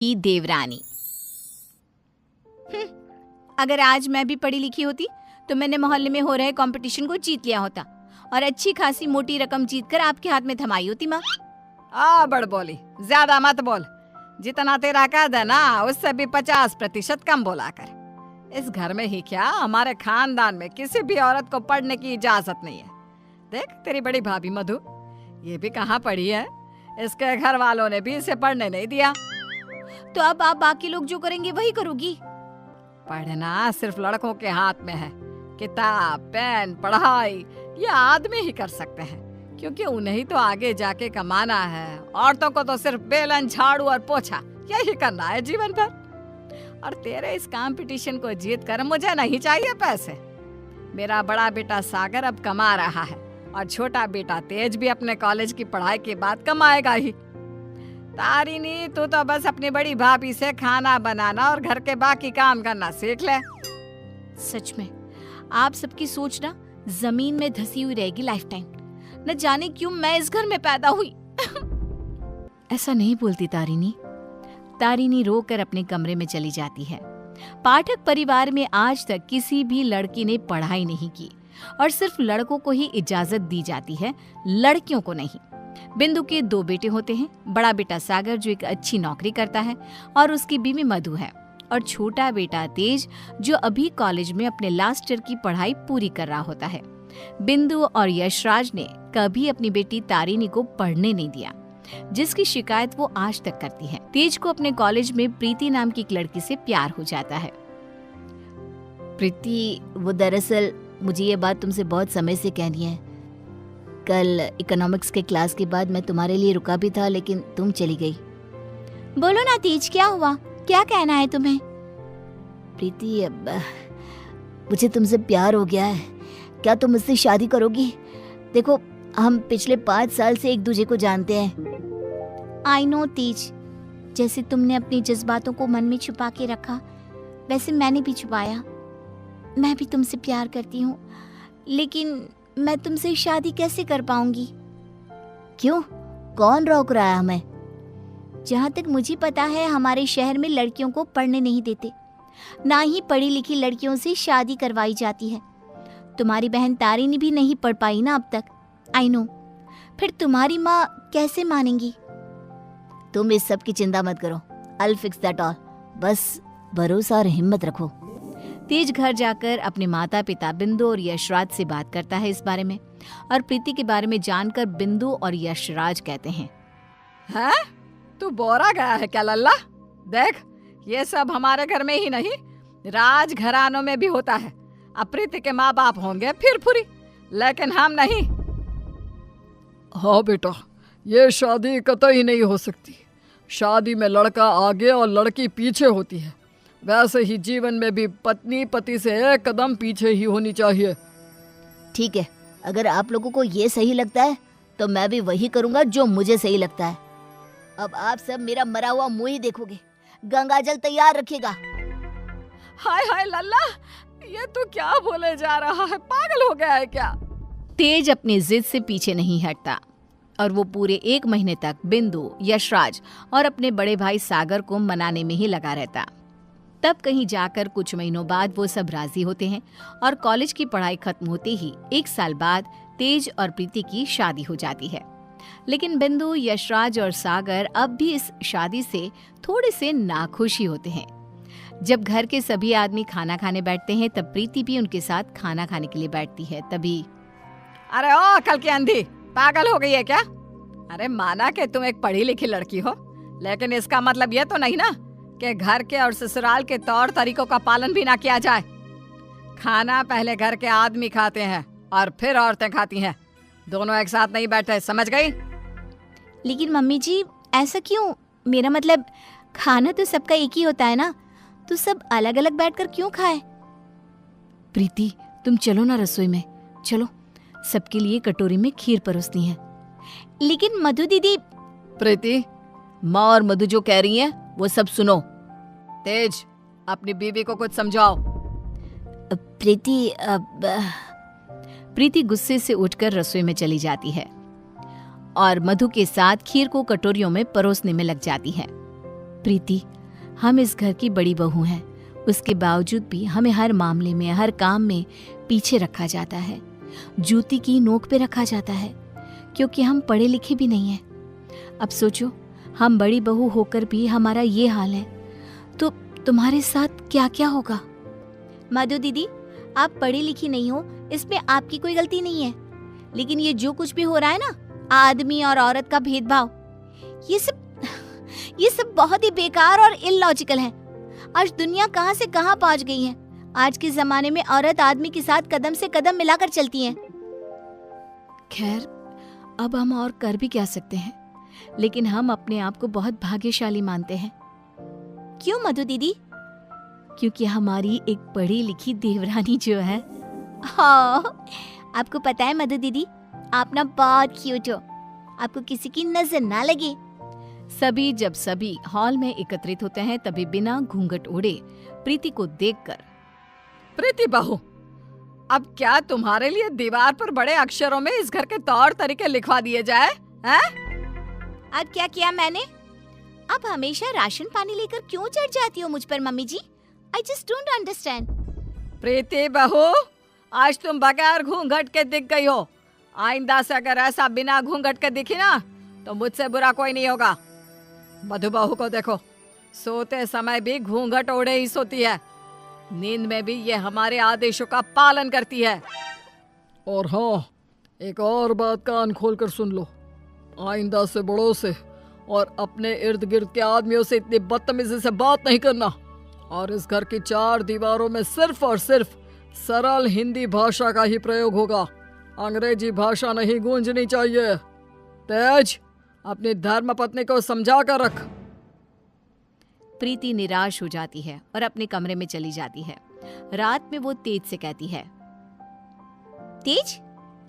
की देवरानी। अगर आज मैं भी पढ़ी लिखी होती तो मैंने मोहल्ले में हो रहे कंपटीशन को जीत लिया होता और अच्छी खासी मोटी रकम जीतकर आपके हाथ में थमाई होती। माँ बड़ बोली, ज्यादा मत बोल। जितना तेरा कद है ना उससे भी 50% कम बोला कर। इस घर में ही क्या, हमारे खानदान में किसी भी औरत को पढ़ने की इजाजत नहीं है। देख तेरी बड़ी भाभी मधु, ये भी कहाँ पढ़ी है, इसके घर वालों ने भी इसे पढ़ने नहीं दिया। तो अब आप बाकी लोग जो करेंगे वही करोगी? पढ़ना सिर्फ लड़कों के हाथ में है। किताब, पेन, पढ़ाई ये आदमी ही कर सकते हैं, क्योंकि उन्हें ही तो आगे जाके कमाना है। औरतों को तो सिर्फ बेलन, झाड़ू और पोछा यही करना है जीवन भर। और तेरे इस कंपटीशन को जीत कर मुझे नहीं चाहिए पैसे। मेरा बड़ा बेटा सागर अब कमा रहा है और छोटा बेटा तेज भी अपने कॉलेज की पढ़ाई के बाद कमाएगा ही। तारिनी, तू तो बस अपनी बड़ी भाभी से खाना बनाना और घर के बाकी काम करना सीख ले। सच में आप सबकी सोच ना जमीन में धसी हुई रहेगी लाइफ टाइम। न जाने क्यों मैं इस घर में पैदा हुई। ऐसा नहीं बोलती तारिनी। तारिनी रोकर अपने कमरे में चली जाती है। पाठक परिवार में आज तक किसी भी लड़की ने पढ़ाई नहीं की और सिर्फ लड़कों को ही इजाजत दी जाती है, लड़कियों को नहीं। बिंदु के 2 बेटे होते हैं। बड़ा बेटा सागर जो एक अच्छी नौकरी करता है और उसकी बीवी मधु है, और छोटा बेटा तेज जो अभी कॉलेज में अपने लास्ट ईयर की पढ़ाई पूरी कर रहा होता है। बिंदु और यशराज ने कभी अपनी बेटी तारिनी को पढ़ने नहीं दिया, जिसकी शिकायत वो आज तक करती है। तेज को अपने कॉलेज में प्रीति नाम की एक लड़की से प्यार हो जाता है। प्रीति, वो दरअसल मुझे ये बात तुमसे बहुत समय से कहनी है। कल इकोनॉमिक्स के क्लास के बाद मैं तुम्हारे लिए रुका भी था, लेकिन तुम चली गई। बोलो ना तेज, क्या हुआ, क्या कहना है तुम्हें? प्रीति, अब मुझे तुमसे प्यार हो गया है। क्या तुम मुझसे शादी करोगी? देखो, हम पिछले 5 साल से एक दूसरे को जानते हैं। आई नो तेज, जैसे तुमने अपने जज्बातों को मन में छुपा के रखा, वैसे मैंने भी छुपाया। मैं भी तुमसे प्यार करती हूँ, लेकिन मैं तुमसे शादी कैसे कर पाऊंगी? क्यों? कौन रोक रहा है हमें? जहाँ तक मुझे पता है, हमारे शहर में लड़कियों को पढ़ने नहीं देते, ना ही पढ़ी लिखी लड़कियों से शादी करवाई जाती है। तुम्हारी बहन तारिनी भी नहीं पढ़ पाई ना अब तक। आई नो, फिर तुम्हारी माँ कैसे मानेंगी? तुम इस सब की चिंता मत करो। I'll fix that all। बस भरोसा और हिम्मत रखो। तेज घर जाकर अपने माता पिता बिंदु और यशराज से बात करता है इस बारे में, और प्रीति के बारे में जानकर बिंदु और यशराज कहते हैं, हैं? तू बोरा गया है क्या लल्ला? देख, ये सब हमारे घर में ही नहीं, राज घरानों में भी होता है। अब प्रीति के माँ बाप होंगे फिर फुरी, लेकिन हम नहीं। हाँ बेटा, ये शादी कतई नहीं हो सकती। शादी में लड़का आगे और लड़की पीछे होती है। वैसे ही जीवन में भी पत्नी पति से एक कदम पीछे ही होनी चाहिए। ठीक है, अगर आप लोगों को ये सही लगता है तो मैं भी वही करूँगा जो मुझे सही लगता है। अब आप सब मेरा मरा हुआ मुंह ही देखोगे। गंगाजल तैयार रखिएगा। हाय हाय लल्ला, ये तू क्या बोले जा रहा है? पागल हो गया है क्या? तेज अपनी जिद से पीछे नहीं हटता और वो पूरे 1 महीने तक बिंदु, यशराज और अपने बड़े भाई सागर को मनाने में ही लगा रहता। तब कहीं जाकर कुछ महीनों बाद वो सब राजी होते हैं और कॉलेज की पढ़ाई खत्म होते ही 1 साल बाद तेज और प्रीति की शादी हो जाती है। लेकिन बिंदु, यशराज और सागर अब भी इस शादी से थोड़े से नाखुश ही होते हैं। जब घर के सभी आदमी खाना खाने बैठते हैं तब प्रीति भी उनके साथ खाना खाने के लिए बैठती है। तभी, अरे ओ अकल की अंधी, पागल हो गई है क्या? अरे माना कि तुम एक पढ़ी लिखी लड़की हो, लेकिन इसका मतलब ये तो नहीं ना कि घर के और ससुराल के तौर तरीकों का पालन भी ना किया जाए। खाना पहले घर के आदमी खाते हैं और फिर औरतें खाती हैं, दोनों एक साथ नहीं बैठे, समझ गई? लेकिन मम्मी जी, ऐसा क्यों? मेरा मतलब खाना तो सबका एक ही होता है ना, तो सब अलग अलग बैठकर क्यों खाए? प्रीति, तुम चलो ना रसोई में, चलो, सबके लिए कटोरी में खीर परोसनी है। लेकिन मधु दीदी। प्रीति, माँ और मधु जो कह रही हैं वो सब सुनो। तेज, अपनी बीवी को कुछ समझाओ। प्रीति, प्रीति गुस्से से उठकर रसोई में चली जाती है और मधु के साथ खीर को कटोरियों में परोसने में लग जाती है। प्रीति, हम इस घर की बड़ी बहू हैं, उसके बावजूद भी हमें हर मामले में, हर काम में पीछे रखा जाता है, जूती की नोक पे रखा जाता है, क्योंकि हम पढ़े लिखे भी नहीं हैं। अब सोचो, हम बड़ी बहू होकर भी हमारा ये हाल है, तो तुम्हारे साथ क्या क्या होगा। मधु दीदी, आप पढ़ी लिखी नहीं हो, इसमें आपकी कोई गलती नहीं है, लेकिन ये जो कुछ भी हो रहा है ना, आदमी और औरत का भेदभाव, ये सब बहुत ही बेकार और इलॉजिकल है। आज दुनिया कहां से कहां पहुंच गई है। आज के जमाने में औरत आदमी के साथ कदम से कदम मिलाकर चलती है। खैर, अब हम और कर भी क्या सकते हैं, लेकिन हम अपने आप को बहुत भाग्यशाली मानते हैं। क्यों मधु दीदी? क्योंकि हमारी एक पढ़ी लिखी देवरानी जो है। हाँ, आपको पता है मधु दीदी, आप ना बहुत क्यूट हो, आपको किसी की नजर ना लगे। जब सभी हॉल में एकत्रित होते हैं, तभी बिना घूंघट ओढ़े प्रीति को देखकर, प्रीति बहू, अब क्या तुम्हारे लिए दीवार पर बड़े अक्षरों में इस घर के तौर तरीके लिखवा दिए जाए हैं? अब क्या किया मैंने? आप हमेशा राशन पानी लेकर क्यों चढ़ जाती हो मुझ पर mummy ji? I just don't understand. Preeti बहू, आज तुम बगैर घूंघट के दिख गई हो। आइंदा से अगर ऐसा बिना घूंघट के दिखी ना, तो मुझसे बुरा कोई नहीं होगा। मधु बहू को देखो, सोते समय भी घूंघट ओढ़े ही सोती है, नींद में भी ये हमारे आदेशों का पालन करती है। और हाँ, एक और बात कान खोल कर सुन लो, आइंदा से बड़ों से और अपने इर्द गिर्द के आदमियों से इतनी बदतमीजी से बात नहीं करना, और इस घर की 4 दीवारों में सिर्फ और सिर्फ सरल हिंदी भाषा का ही प्रयोग होगा। अंग्रेजी भाषा नहीं गूंजनी चाहिए। तेज, अपनी धर्म पत्नी को समझा कर रख। प्रीति निराश हो जाती है और अपने कमरे में चली जाती है। रात में वो तेज से कहती है, तेज,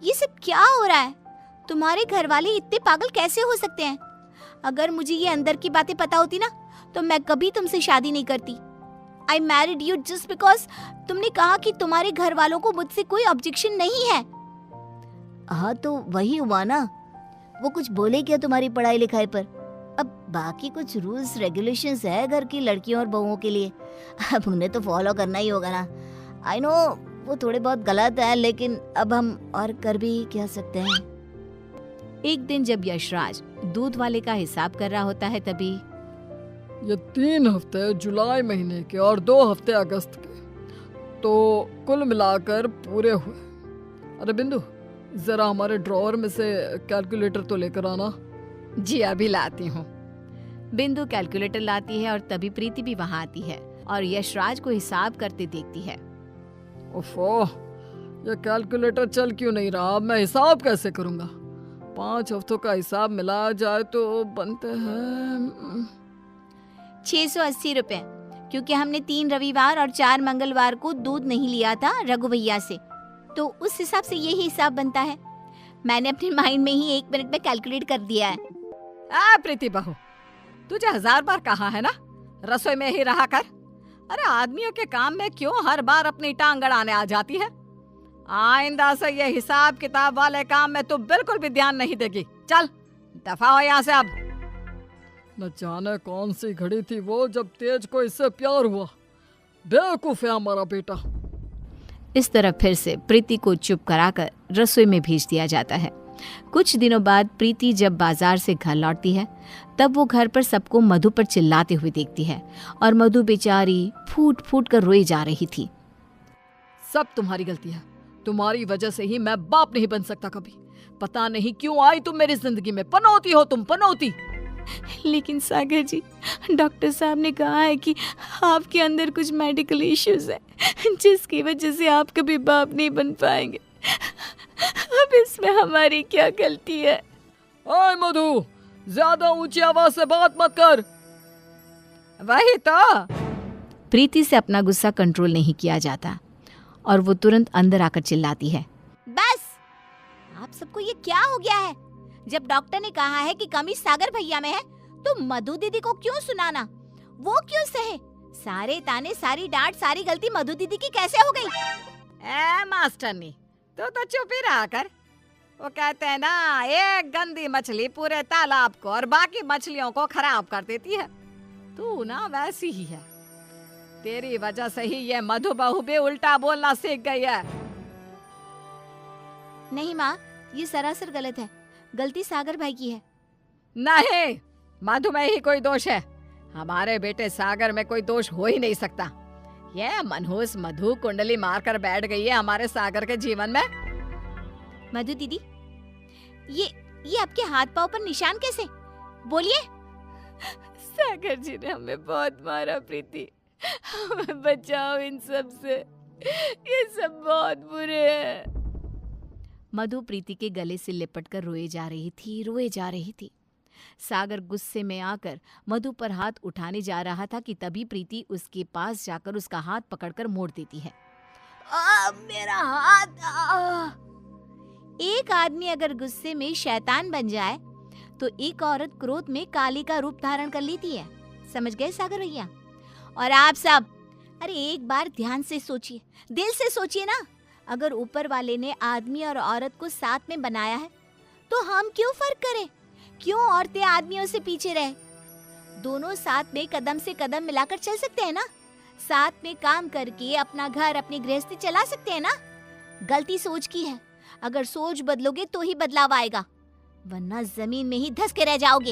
ये सब क्या हो रहा है? तुम्हारे घर वाले इतने पागल कैसे हो सकते हैं? अगर मुझे ये अंदर की बातें पता होती ना, तो मैं कभी तुमसे शादी नहीं करती। I married you just because तुमने कहा कि तुम्हारे घर वालों को मुझसे कोई ऑब्जेक्शन नहीं है। हाँ, तो वही हुआ ना, वो कुछ बोले क्या तुम्हारी पढ़ाई लिखाई पर? अब बाकी कुछ रूल्स रेगुलेशंस है घर की लड़कियों और बहुओं के लिए, अब उन्हें तो फॉलो करना ही होगा ना। आई नो वो थोड़े बहुत गलत है, लेकिन अब हम और कर भी क्या सकते हैं। एक दिन जब यशराज दूध वाले का हिसाब कर रहा होता है, तभी ये 3 हफ्ते जुलाई महीने के और 2 हफ्ते अगस्त के, तो कुल मिलाकर पूरे हुए। अरे बिंदु, जरा हमारे ड्रॉअर में से कैलकुलेटर तो लेकर आना। जी अभी लाती हूँ। बिंदु कैलकुलेटर लाती है और तभी प्रीति भी वहां आती है और यशराज को हिसाब करते देखती है। ओफो, ये कैलकुलेटर चल क्यों नहीं रहा? अब मैं हिसाब कैसे करूंगा? 5 हफ्तों का हिसाब मिलाया जाए तो बनते हैं 680 रुपए, क्योंकि हमने 3 रविवार और 4 मंगलवार को दूध नहीं लिया था रघु भैया से, तो उस हिसाब से यही हिसाब बनता है। मैंने अपने माइंड में ही 1 मिनट में कैलकुलेट कर दिया है। प्रीति बहू, तुझे 1000 बार कहा है ना, रसोई में ही रहा कर। अरे आदमियों के काम में क्यों हर बार अपनी टांग अड़ाने आ जाती है? आइंदा से ये हिसाब किताब वाले काम में तू बिल्कुल भी ध्यान नहीं देगी। चल दफा हो यहाँ से अब। न जाने कौन सी घड़ी थी वो जब तेज को इससे प्यार हुआ। बेवकूफ है हमारा बेटा। इस तरह फिर से प्रीति को चुप कराकर रसोई में भेज दिया जाता है। कुछ दिनों बाद प्रीति जब बाजार से घर लौटती है, तब वो घर पर सबको मधु पर चिल्लाते हुए देखती है और मधु बेचारी फूट फूट कर रोई जा रही थी। सब तुम्हारी गलती है, तुम्हारी वजह से ही मैं बाप नहीं बन सकता कभी। पता नहीं क्यों आई तुम मेरी जिंदगी में। पनौती हो तुम, पनौती। लेकिन सागर जी, डॉक्टर साहब ने कहा है कि आपके अंदर कुछ मेडिकल इश्यूज है, जिसकी वजह से आप कभी बाप नहीं बन पाएंगे। अब इसमें हमारी क्या गलती है? ओए मधु, ज्यादा ऊंची आवाज से बात मत कर। वही तो। प्रीति से अपना गुस्सा कंट्रोल नहीं किया जाता और वो तुरंत अंदर आकर चिल्लाती है, बस, आप सबको ये क्या हो गया है? जब डॉक्टर ने कहा है कि कमी सागर भैया में है, तो मधु दीदी को क्यों सुनाना? वो क्यों सहे? सारे ताने, सारी डांट, सारी गलती मधु दीदी की कैसे हो गई? मास्टरनी, तो चुप ही रहा कर। वो कहते हैं ना, एक गंदी मछली पूरे तालाब को और बाकी मछलियों को खराब कर देती है। तू ना वैसी ही है। तेरी वजह से ही ये मधु बहू भी उल्टा बोलना सीख गई है। नहीं माँ, ये सरासर गलत है। गलती सागर भाई की है। नहीं, मधु में ही कोई दोष है। हमारे बेटे सागर में कोई दोष हो ही नहीं सकता। ये मनहूस मधु कुंडली मारकर बैठ गई है हमारे सागर के जीवन में। मधु दीदी, ये आपके हाथ पाँव पर निशान कैसे? बोलिए। सागर जी ने हमें बहुत मारा प्रीति, हमें बचाओ इन सब से, ये सब बहुत बुरे हैं। मधु प्रीति के गले से लिपटकर रोए जा रही थी। सागर गुस्से में आकर मधु पर हाथ उठाने जा रहा था कि तभी प्रीति उसके पास जाकर उसका हाथ पकड़कर मोड़ देती है। मेरा हाथ! एक आदमी अगर गुस्से में शैतान बन जाए तो एक औरत क्रोध में काली का रूप धारण कर लेती है। समझ गए सागर भैया? और आप सब, अरे एक बार ध्यान से सोचिए, दिल से सोचिए ना। अगर ऊपर वाले ने आदमी और औरत को साथ में बनाया है तो हम क्यों फर्क करें? क्यों औरतें आदमियों से पीछे रहे? दोनों साथ में कदम से कदम मिलाकर चल सकते हैं ना। साथ में काम करके अपना घर, अपनी गृहस्थी चला सकते हैं ना। गलती सोच की है। अगर सोच बदलोगे तो ही बदलाव आएगा, वरना जमीन में ही धंस के रह जाओगे।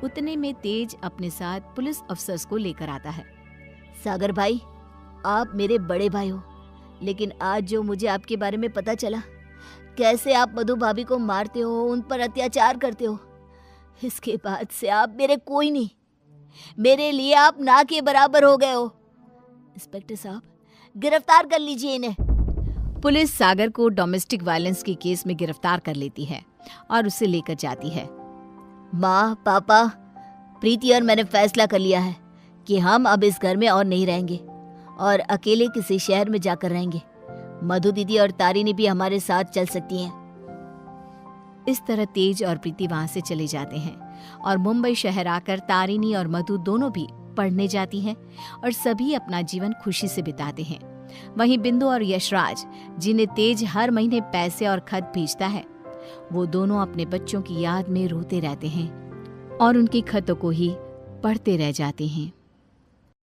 उतने में तेज अपने साथ पुलिस अफसर्स को लेकर आता है। सागर भाई, आप मेरे बड़े भाई हो, लेकिन आज जो मुझे आपके बारे में पता चला, कैसे आप मधु भाभी को मारते हो, उन पर अत्याचार करते हो, इसके बाद से आप मेरे कोई नहीं। मेरे लिए आप ना के बराबर हो गए हो। इंस्पेक्टर साहब, गिरफ्तार कर लीजिए इन्हें। पुलिस सागर को डोमेस्टिक वायलेंस के केस में गिरफ्तार कर लेती है और उसे लेकर जाती है। माँ, पापा, प्रीति और मैंने फैसला कर लिया है कि हम अब इस घर में और नहीं रहेंगे और अकेले किसी शहर में जाकर रहेंगे। मधु दीदी और तारिनी भी हमारे साथ चल सकती हैं। इस तरह तेज और प्रीति वहां से चले जाते हैं और मुंबई शहर आकर तारिनी और मधु दोनों भी पढ़ने जाती हैं और सभी अपना जीवन खुशी से बिताते हैं। वहीं बिंदु और यशराज, जिन्हें तेज हर महीने पैसे और खत भेजता है, वो दोनों अपने बच्चों की याद में रोते रहते हैं और उनकी खतों को ही पढ़ते रह जाते हैं।